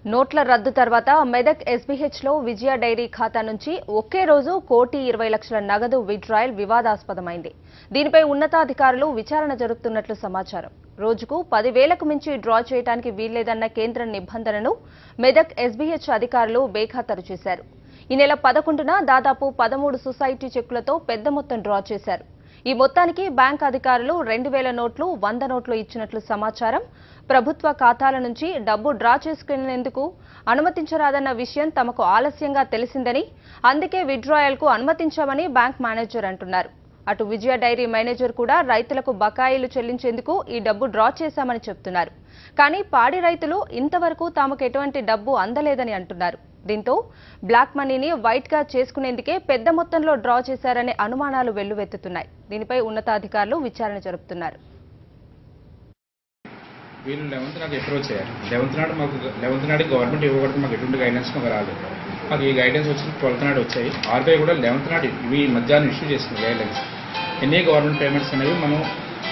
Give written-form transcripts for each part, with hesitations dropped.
నోట్ల రద్దు తర్వాత మెదక్ ఎస్బీహెచ్లో విజయ డైరీ ఖాతా నుంచి ఒకే రోజు 1,20,00,000 నగదు విత్డ్రాయల్ వివాదాస్పదమైంది. దీనిపై ఉన్నతాధికారులు విచారణ జరుపుతున్నట్లు సమాచారం. రోజుకు 10,000కు మించి డ్రా చేయడానికి వీల్లేదన్న కేంద్ర నిబంధనను మెదక్ ఎస్బీహెచ్ అధికారులు బేఖాతరు చేశారు. ఈ నెల 11న దాదాపు 13 సొసైటీ చెక్కులతో పెద్ద మొత్తం డ్రా చేశారు. ఈ మొత్తానికి బ్యాంక్ అధికారులు 2,000 నోట్లు, 100 నోట్లు ఇచ్చినట్లు సమాచారం. ప్రభుత్వ ఖాతాల నుంచి డబ్బు డ్రా చేసుకునేందుకు అనుమతించరాదన్న విషయం తమకు ఆలస్యంగా తెలిసిందని, అందుకే విత్డ్రాయల్కు అనుమతించామని బ్యాంక్ మేనేజర్ అంటున్నారు. అటు విజయ డైరీ మేనేజర్ కూడా రైతులకు బకాయిలు చెల్లించేందుకు ఈ డబ్బు డ్రా చేశామని చెబుతున్నారు. కానీ పాడి రైతులు ఇంతవరకు తమకు ఎటువంటి డబ్బు అందలేదని అంటున్నారు. దీంతో బ్లాక్ మనీని వైట్ గా చేసుకునేందుకే పెద్ద మొత్తంలో డ్రా చేశారనే అనుమానాలు వెల్లువెత్తుతున్నాయి. దీనిపై ఉన్నతాధికారులు విచారణ జరుపుతున్నారు. వీళ్ళు 11th నాకు అప్రోచ్ చేయాలి. 11th నాడు గవర్నమెంట్ ఇవ్వబట్టి మాకు ఎటువంటి గైడెన్స్ మాకు రాలేదు. మాకు ఈ గైడెన్స్ వచ్చిన 12th నాడు వచ్చాయి. ఆర్బీఐ కూడా 11th నాడు ఇవి మధ్యాహ్నం ఇష్యూ చేసింది గైడ్లైన్స్. ఎన్ని గవర్నమెంట్ పేమెంట్స్ అనేవి మనం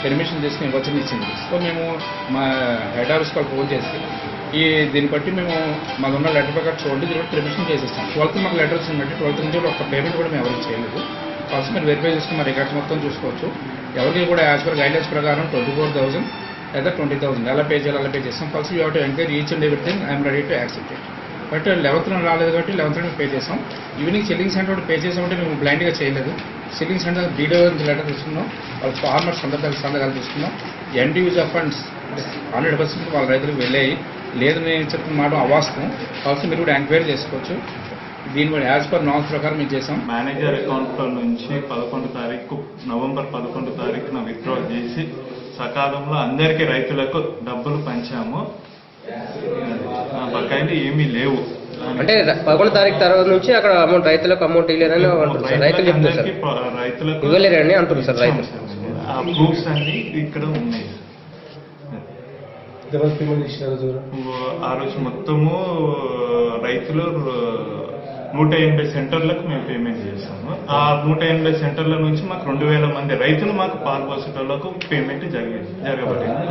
పెర్మిషన్ చేసుకుని ఇవ్వచ్చని ఇచ్చింది. సో మేము మా హెడ్ ఆఫీస్ వాళ్ళు ఫోన్ చేసి దీన్ని బట్టి మేము మాకున్న లెటర్ ప్రకారం చూడండి, దీని బట్టి పెర్మిషన్ చేసేస్తాం. 12th మాకు లెటర్ వచ్చింది బట్టి 12th నుంచి ఒక పేమెంట్ కూడా మేము ఎవరికి చేయలేదు. ఫస్ట్ మీరు వెరిఫై చేసుకుని మా రికార్డ్స్ మొత్తం చూసుకోవచ్చు. ఎవరికి కూడా యాజ్ పర్ గైడ్లైన్స్ ప్రకారం 24,000 లేదా 20,000 ఎలా పే చేయాలి అలా పే చేస్తాం. First you have to enquiry each and everything. I'm ready to accept it. But 11th రాలేదు కాబట్టి 11th పే చేసాం. ఈవినింగ్ చెల్లింగ్ సెంటర్ పే చేసామంటే మేము బ్లైండ్గా చేయలేదు. చెల్లింగ్ సెంటర్ డీడో లెటర్ తీసుకున్నాం, వాళ్ళ ఫార్మర్ సంతకాలు తీసుకున్నాం. ఎండ్ యూజ్ ఆఫ్ ఫండ్స్ 100% వాళ్ళ రైతులకు వెళ్ళాయి. లేదు నేను చెప్పిన మాట అవాస్తవం. కాబట్టి మీరు కూడా ఎంక్వైరీ చేసుకోవచ్చు. దీని బట్టి యాజ్ పర్ నామ్స్ ప్రకారం మేము చేసాం. మేనేజర్ అకౌంట్లో నుంచి నవంబర్ 11 తారీఖున విత్డ్రా చేసి సకాలంలో అందరికీ రైతులకు డబ్బులు పంచాము. బకాయిలు ఏమీ లేవు. అంటే 11 తారీఖు తర్వాత నుంచి అక్కడ అమౌంట్ రైతులకు అమౌంట్ ఇవ్వలేదని రైతులు ఇవ్వలేరని అంటున్నారు సార్. రైతులు ఆ ప్రూఫ్స్ అన్ని ఇక్కడ ఉన్నాయి. ఆ రోజు మొత్తము రైతులు 180 సెంటర్లకు మేము పేమెంట్ చేస్తాము. ఆ 180 సెంటర్ల నుంచి మాకు 2,000 మంది రైతులు మాకు పాల్పోసేటోళ్లకు పేమెంట్ జరగబడింది.